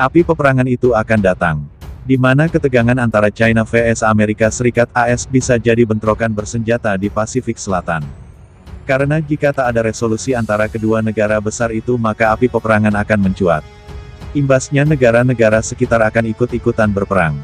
Api peperangan itu akan datang. Di mana ketegangan antara China vs Amerika Serikat (AS) bisa jadi bentrokan bersenjata di Pasifik Selatan. Karena jika tak ada resolusi antara kedua negara besar itu maka api peperangan akan mencuat. Imbasnya negara-negara sekitar akan ikut-ikutan berperang.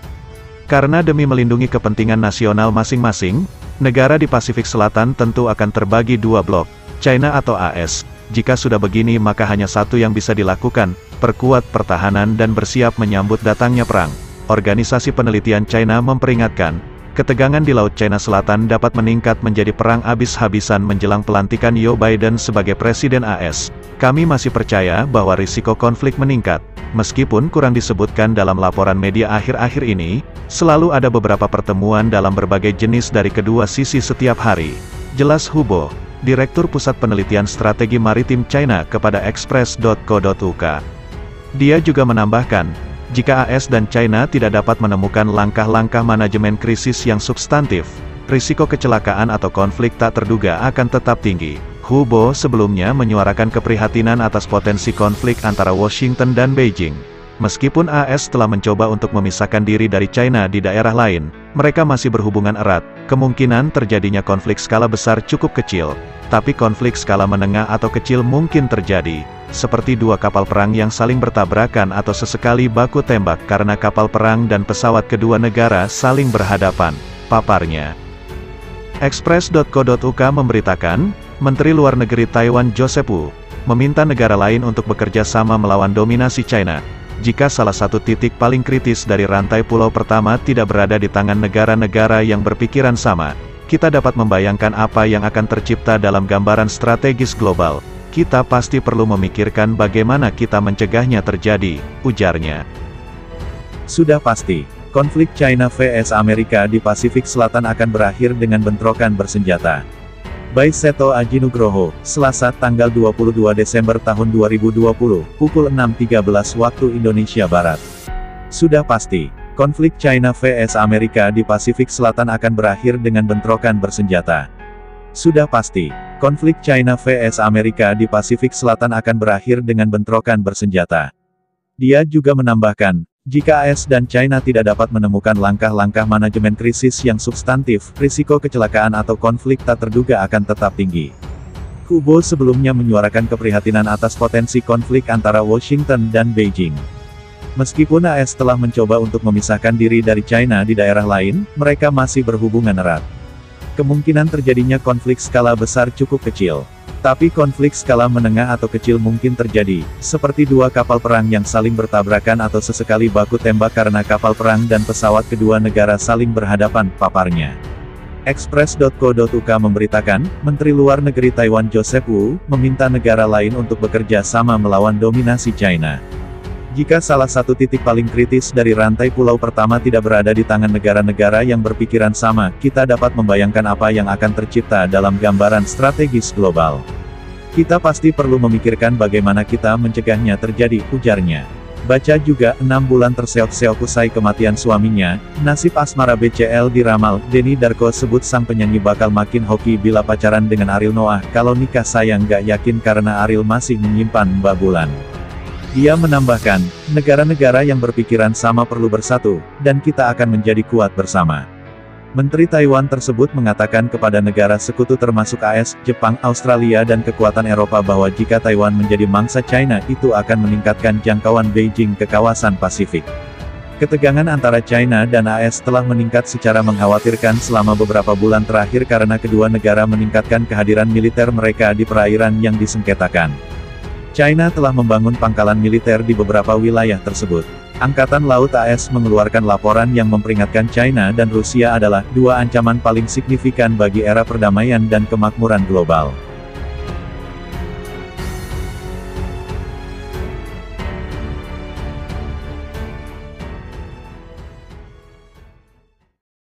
Karena demi melindungi kepentingan nasional masing-masing, negara di Pasifik Selatan tentu akan terbagi dua blok, China atau AS. Jika sudah begini maka hanya satu yang bisa dilakukan, perkuat pertahanan dan bersiap menyambut datangnya perang. Organisasi penelitian China memperingatkan, ketegangan di Laut China Selatan dapat meningkat menjadi perang habis-habisan menjelang pelantikan Joe Biden sebagai Presiden AS. Kami masih percaya bahwa risiko konflik meningkat. Meskipun kurang disebutkan dalam laporan media akhir-akhir ini, selalu ada beberapa pertemuan dalam berbagai jenis dari kedua sisi setiap hari. Jelas Hubo, Direktur Pusat Penelitian Strategi Maritim China kepada Express.co.uk. Dia juga menambahkan, jika AS dan China tidak dapat menemukan langkah-langkah manajemen krisis yang substantif, risiko kecelakaan atau konflik tak terduga akan tetap tinggi. Hubo sebelumnya menyuarakan keprihatinan atas potensi konflik antara Washington dan Beijing. Meskipun AS telah mencoba untuk memisahkan diri dari China di daerah lain, mereka masih berhubungan erat. Kemungkinan terjadinya konflik skala besar cukup kecil, tapi konflik skala menengah atau kecil mungkin terjadi, seperti dua kapal perang yang saling bertabrakan atau sesekali baku tembak karena kapal perang dan pesawat kedua negara saling berhadapan, paparnya. Express.co.uk memberitakan, Menteri Luar Negeri Taiwan Joseph Wu meminta negara lain untuk bekerja sama melawan dominasi China. Jika salah satu titik paling kritis dari rantai pulau pertama tidak berada di tangan negara-negara yang berpikiran sama, kita dapat membayangkan apa yang akan tercipta dalam gambaran strategis global. Kita pasti perlu memikirkan bagaimana kita mencegahnya terjadi, ujarnya. Sudah pasti, konflik China vs Amerika di Pasifik Selatan akan berakhir dengan bentrokan bersenjata. By Seto Aji Nugroho, Selasa tanggal 22 Desember tahun 2020, pukul 6.13 waktu Indonesia Barat. Sudah pasti, konflik China vs Amerika di Pasifik Selatan akan berakhir dengan bentrokan bersenjata. Sudah pasti, konflik China vs Amerika di Pasifik Selatan akan berakhir dengan bentrokan bersenjata. Dia juga menambahkan, jika AS dan China tidak dapat menemukan langkah-langkah manajemen krisis yang substantif, risiko kecelakaan atau konflik tak terduga akan tetap tinggi. Hubo sebelumnya menyuarakan keprihatinan atas potensi konflik antara Washington dan Beijing. Meskipun AS telah mencoba untuk memisahkan diri dari China di daerah lain, mereka masih berhubungan erat. Kemungkinan terjadinya konflik skala besar cukup kecil. Tapi konflik skala menengah atau kecil mungkin terjadi, seperti dua kapal perang yang saling bertabrakan atau sesekali baku tembak karena kapal perang dan pesawat kedua negara saling berhadapan, paparnya. Express.co.uk memberitakan, Menteri Luar Negeri Taiwan Joseph Wu meminta negara lain untuk bekerja sama melawan dominasi China. Jika salah satu titik paling kritis dari rantai pulau pertama tidak berada di tangan negara-negara yang berpikiran sama, kita dapat membayangkan apa yang akan tercipta dalam gambaran strategis global. Kita pasti perlu memikirkan bagaimana kita mencegahnya terjadi, ujarnya. Baca juga, 6 bulan terseok-seok usai kematian suaminya, nasib asmara BCL diramal, Denny Darko sebut sang penyanyi bakal makin hoki bila pacaran dengan Ariel Noah, kalau nikah saya nggak yakin karena Ariel masih menyimpan Mbak Bulan. Dia menambahkan, negara-negara yang berpikiran sama perlu bersatu, dan kita akan menjadi kuat bersama. Menteri Taiwan tersebut mengatakan kepada negara sekutu termasuk AS, Jepang, Australia dan kekuatan Eropa bahwa jika Taiwan menjadi mangsa China, itu akan meningkatkan jangkauan Beijing ke kawasan Pasifik. Ketegangan antara China dan AS telah meningkat secara mengkhawatirkan selama beberapa bulan terakhir karena kedua negara meningkatkan kehadiran militer mereka di perairan yang disengketakan. China telah membangun pangkalan militer di beberapa wilayah tersebut. Angkatan Laut AS mengeluarkan laporan yang memperingatkan China dan Rusia adalah dua ancaman paling signifikan bagi era perdamaian dan kemakmuran global.